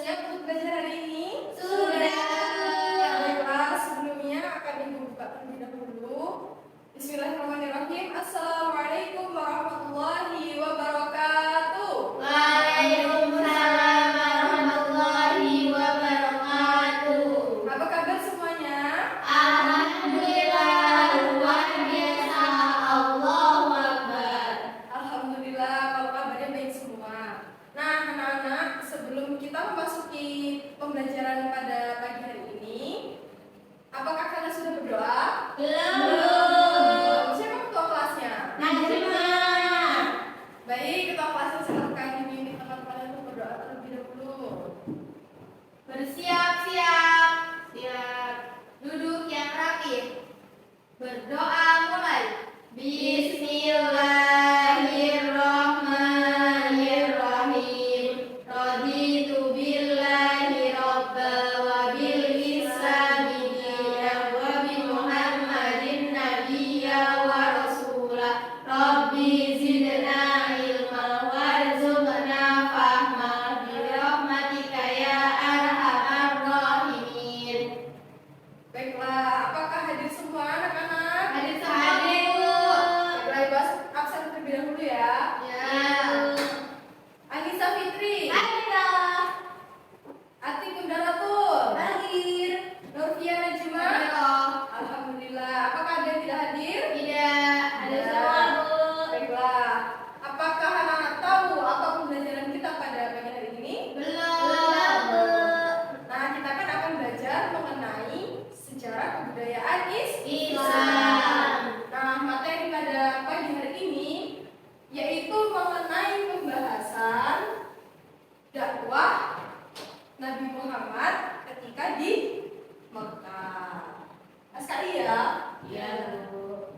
siap untuk belajar hari ini? Sudah. Baiklah, sebelumnya akan Ibu buka terlebih dahulu. Bismillahirrahmanirrahim. Assalamualaikum warahmatullahi wabarakatuh. Waalaikumsalam warahmatullahi wabarakatuh. Apa kabar semuanya? Alhamdulillah, luar biasa. Allahu Akbar. Alhamdulillah kalau kabarnya baik semua. Nah, anak-anak, sebelum kita memasuki pembelajaran pada pagi hari ini, apakah kalian sudah berdoa? Belum. Siapa ketua kelasnya? Najmah. Baik, ketua kelasnya silakan dibimbing teman-teman untuk berdoa terlebih dahulu. Bersiap-siap. Siap. Duduk yang rapi. Berdoa mulai. Bismillahirrahmanirrahim. Raditu billahi robba wa bil islami dinan wa bi Muhammadin nabiyya wa rasula. Rabbi zidna ilma warzuqna fahma bi rahmatika ya arhamar rahimin. Baiklah, apakah hadir semua anak-anak? Hadir semua, Bu. Baiklah, Ibu absen terlebih dahulu ya. Anissa Fitri, Ati Kundaratul, Nurfia Najmah. Alhamdulillah. Apakah ada yang tidak hadir? Tidak, ada semua, Bu. Baiklah. Apakah anak-anak tahu apa pembelajaran kita pada pagi hari ini? Belum, Bu. Nah, kita kan akan belajar mengenai sejarah kebudayaan Islam. Nah, materi pada pagi hari ini yaitu mengenai pembahasan dakwah Nabi Muhammad ketika di Mekah. Sekali ya? Iya, Bu.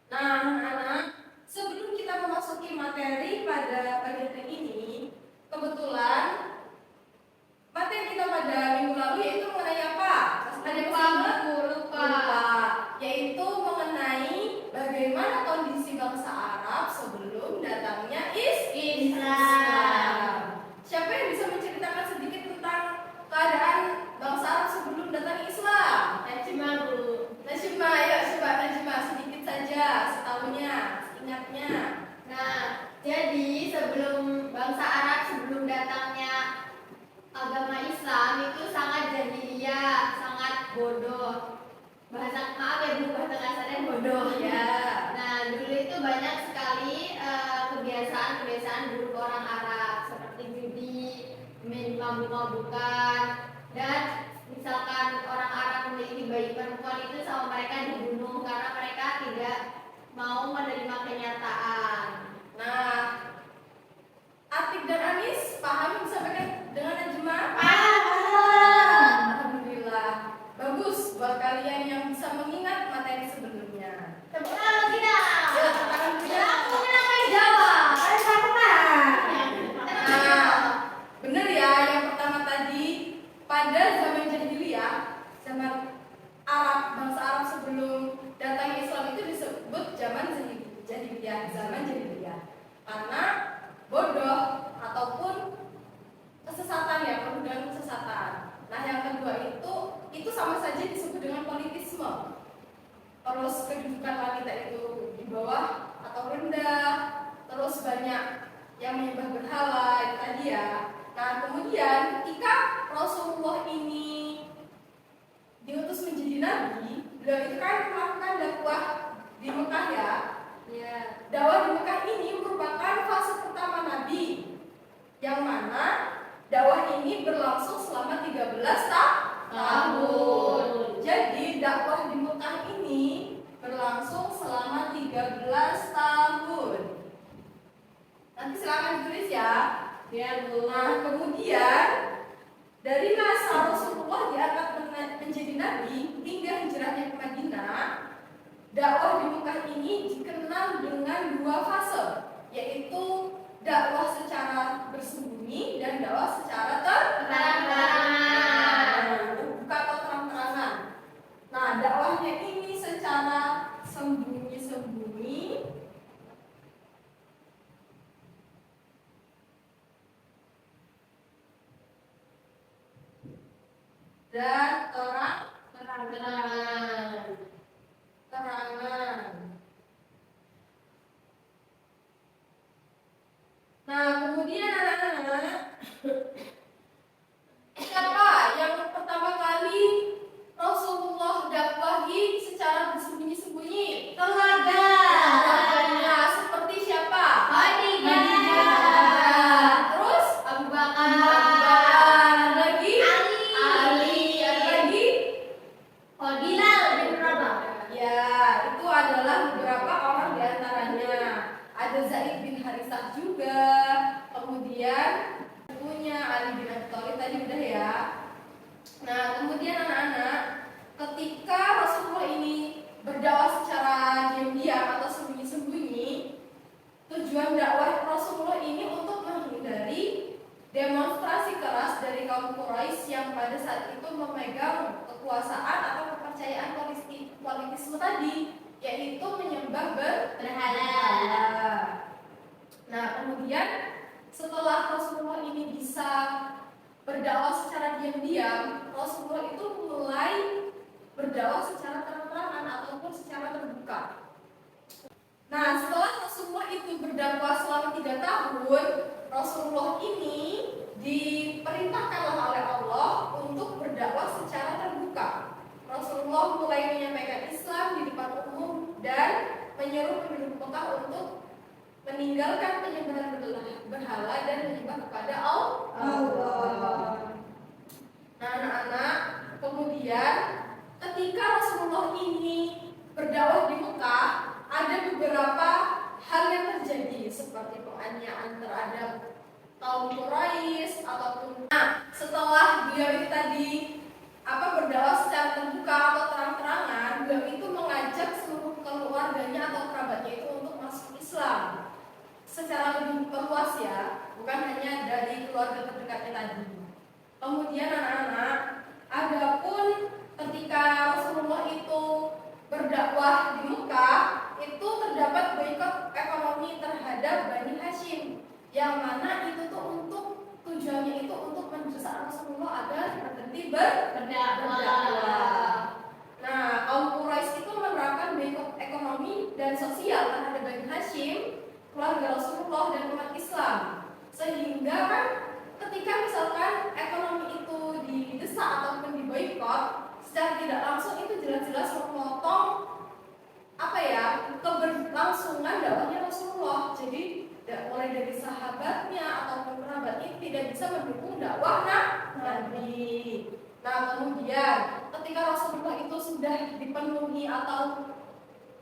Nah, anak-anak, sebelum kita memasuki materi pada pagi hari ini, kebetulan materi kita pada minggu lalu yaitu mengenai apa? Ada yang masih ingat? Lupa. Yaitu mengenai bagaimana kondisi bangsa Arab sebelum datangnya Islam. Siapa yang bisa menceritakan sedikit tentang keadaan bangsa Arab sebelum datang Islam? Najmah, Bu. Najmah, ya coba Najmah sedikit saja setahunya, ingatnya. Nah, jadi sebelum bangsa Arab, sebelum datangnya agama Islam itu sangat jahiliyah, sangat bodoh. Maaf ya Bu, bahasa kasarnya bodoh. Ya. Nah, dulu itu banyak sekali kebiasaan-kebiasaan buruk orang Arab seperti judi, main mabuk-mabukan, dan misalkan orang Arab memiliki bayi perempuan itu sama mereka dibunuh karena mereka tidak mau menerima kenyataan. Nah, Atik dan Anis paham yang disampaikan dengan Najmah? Alhamdulillah. Bagus buat kalian yang bisa mengingat materi sebelumnya. Tepuk tangan kita. Ya, tepuk tangan kita. Aku menang jawab. Nah, benar ya yang pertama tadi, pada zaman jahiliyah, zaman Arab, bangsa Arab sebelum datangnya Islam itu disebut zaman jahiliyah. Karena bodoh ataupun kesesatan ya, penuh dengan kesesatan. Nah, yang kedua itu sama saja disebut dengan politisme. Terus kedudukan wanita itu di bawah atau rendah, terus banyak yang menyembah berhala itu tadi ya. Nah, kemudian ketika Rasulullah ini diutus menjadi nabi, beliau itu kan melakukan dakwah di Mekah ya. Dakwah di Mekah ini merupakan fase pertama nabi, yang mana dakwah ini berlangsung selama 13 tahun. Jadi dakwah di Mekah ini berlangsung selama 13 tahun. Nanti silakan ditulis ya. Ya, Bu. Nah, kemudian dari masa Rasulullah diangkat menjadi nabi hingga hijrahnya ke Madinah, dakwah di Mekah ini dikenal dengan dua fase, yaitu dakwah secara bersembunyi dan dakwah secara terang-terangan. terbuka atau terang-terangan. Nah, dakwahnya ini secara sembunyi-sembunyi dan terangan. Nah, kemudian anak-anak, siapa yang pertama kali Rasulullah dakwahi secara bersembunyi-sembunyi? Keluarganya. Seperti siapa? Khadijah. Terus Abu Bakar. lagi Ali. Ada lagi Bilal bin Rabah. ya, itu adalah beberapa orang di antaranya. Ada Zaid bin Harisah juga. Kemudian punya Ali bin Abi Thalib tadi udah ya. Nah, kemudian anak-anak, ketika Rasulullah ini berdakwah secara diam-diam atau sembunyi-sembunyi, tujuan dakwah Rasulullah ini untuk menghindari demonstrasi keras dari kaum Quraisy yang pada saat itu memegang kekuasaan atau kepercayaan politisme tadi, yaitu menyembah berhala. Nah, kemudian setelah Rasulullah ini bisa berdakwah secara diam-diam, Rasulullah itu mulai berdakwah secara terang-terangan ataupun secara terbuka. Nah, setelah Rasulullah itu berdakwah selama 3 tahun, Rasulullah ini diperintahkan oleh Allah untuk berdakwah secara terbuka. Rasulullah mulai menyampaikan Islam di depan umum dan menyuruh penduduk Mekah untuk meninggalkan penyembahan berhala dan menyembah kepada Allah. Nah, anak-anak, kemudian ketika Rasulullah ini berdakwah di Mekah, ada beberapa hal yang terjadi seperti penganiayaan terhadap kaum Quraisy ataupun setelah beliau itu tadi berdakwah secara terbuka atau terang-terangan, beliau itu mengajak seluruh keluarganya atau kerabatnya itu untuk masuk Islam secara lebih luas ya, bukan hanya dari keluarga terdekatnya tadi. Kemudian anak-anak, adapun ketika Rasulullah itu berdakwah di Mekah, itu terdapat boikot ekonomi terhadap Bani Hashim, yang mana itu tuh tujuannya itu untuk mendesak Rasulullah agar berhenti berdakwah. Nah, kaum Quraisy itu menerapkan boikot ekonomi dan sosial terhadap Bani Hashim, keluarga Rasulullah dan umat Islam, sehingga kan ketika misalkan ekonomi itu didesak ataupun diboikot, secara tidak langsung itu jelas-jelas memotong keberlangsungan dakwahnya Rasulullah. Jadi mulai dari sahabatnya ataupun kerabatnya tidak bisa mendukung dakwah Nabi. Nah, kemudian ketika Rasulullah itu sudah dipenuhi atau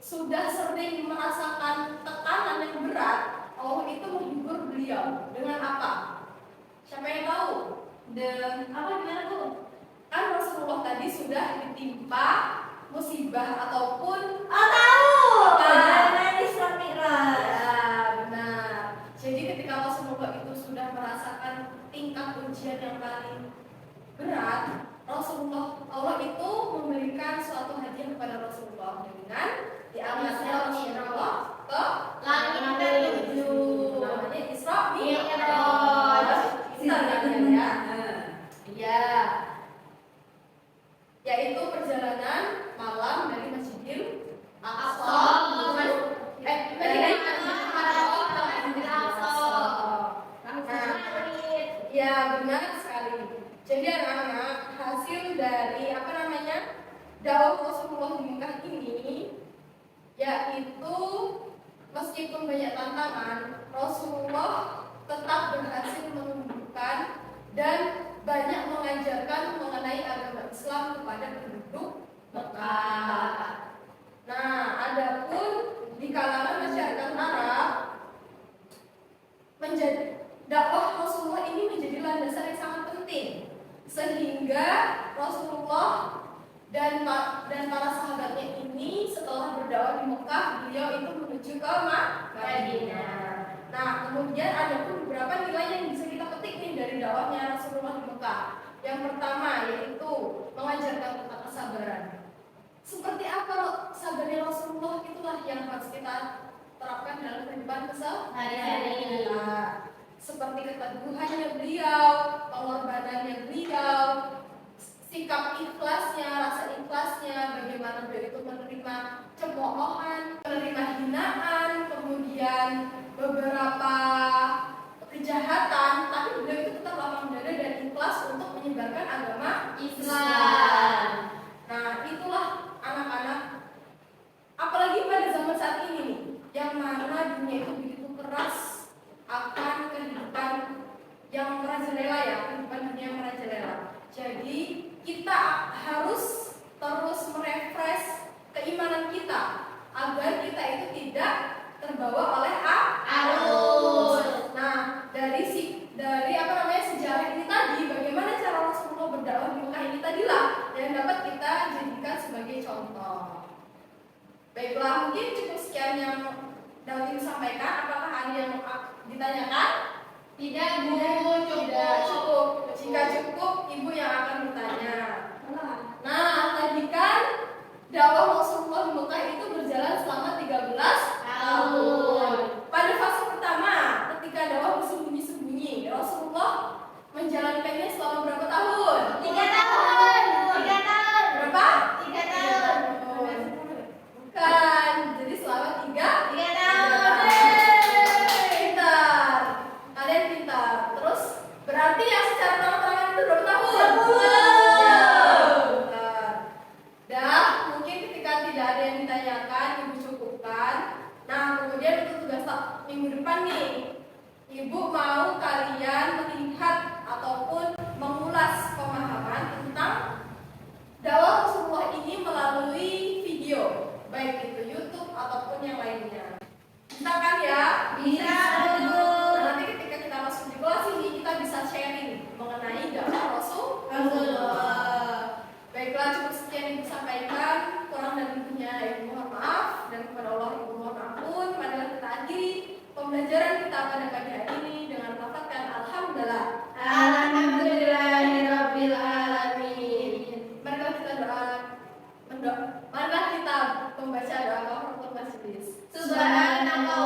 sudah sering merasakan tekanan yang berat, Allah itu menghibur beliau dengan apa? Siapa yang tahu? Dan gimana tuh? Kan Rasulullah tadi sudah ditimpa musibah ataupun Tahu. Isra Mi'raj. Ya, benar. Jadi ketika Rasulullah itu sudah merasakan tingkat ujian yang paling berat, Allah itu memberikan suatu hadiah kepada Rasulullah dengan diangkatnya Rasulullah ke Langit ketujuh. namanya Isra Mi'raj. ya. Iya. Yaitu perjalanan malam dari Masjidil Aqsa ya, benar sekali. Jadi anak-anak, hasil dari dakwah Rasulullah di Mekah ini, yaitu meskipun banyak tantangan, Rasulullah tetap berhasil menumbuhkan dan banyak mengajarkan mengenai agama Islam kepada penduduk Mekah. Nah, adapun di kalangan masyarakat Arab, dakwah Rasulullah ini menjadi landasan yang sangat penting, sehingga Rasulullah dan dan para sahabatnya ini setelah berdakwah di Mekah, beliau itu menuju ke Madinah. Nah, kemudian ada pun beberapa nilai yang bisa kita petik nih dari dakwahnya Rasulullah di Mekah. Yang pertama yaitu mengajarkan tentang kesabaran. Seperti apa sabarnya Rasulullah, itulah yang harus kita terapkan dalam kehidupan Hari-hari. Nah, seperti keteguhannya beliau, pengorbanannya beliau, sikap ikhlasnya, rasa ikhlasnya, bagaimana beliau itu menerima cemoohan, menerima hinaan, kemudian beberapa kejahatan, tapi beliau itu tetap lapang dada dan ikhlas untuk menyebarkan agama Islam. Nah, itulah anak-anak, apalagi pada zaman saat ini nih, yang mana dunia itu begitu keras akan kehidupan yang merajalela ya, kehidupan dunia yang merajalela. Jadi kita harus terus merefresh keimanan kita agar kita itu tidak terbawa oleh arus. Nah, dari sejarah ini tadi, bagaimana cara Rasulullah berdakwah di Mekah ini tadilah yang dapat kita jadikan sebagai contoh. Baiklah, mungkin cukup sekian yang dapat Ibu sampaikan. Apakah ada yang ditanyakan? Tidak, Bu, Tidak cukup. Jika cukup, Ibu yang akan bertanya. Nah, tadi kan dakwah Rasulullah di Mekah itu berjalan selama 13 tahun. Pada fase pertama, ketika dakwah bersembunyi-sembunyi, Rasulullah menjalankannya selama berapa tahun? 3 tahun. 3 tahun. Berapa? 3 tahun. Bukan. Jadi selama 3 tahun. Pintar. Kalian pintar. Terus berarti yang secara terang-terangan itu berapa tahun? 10. Dah, mungkin ketika tidak ada yang ditanyakan, Ibu cukupkan. Nah, kemudian untuk tugas minggu depan nih, Ibu mau kalian melihat ataupun mengulas pemahaman tentang dakwah Rasulullah ini melalui video, baik itu YouTube ataupun yang lainnya. Bisa kan ya? Bisa, Bu. Nah, nanti ketika kita masuk di kelas ini, kita bisa sharing mengenai dakwah Rasulullah. Baiklah, cukup sekian Ibu sampaikan. Kurang dan lebihnya Ibu mohon maaf, dan kepada Allah Ibu mohon ampun. Marilah kita akhiri pembelajaran kita pada pagi hari ini dengan melafazkan alhamdulillah. Alhamdulillahirabbil alamin. Marilah kita marilah kita membaca doa kafaratul majelis. Subhanallah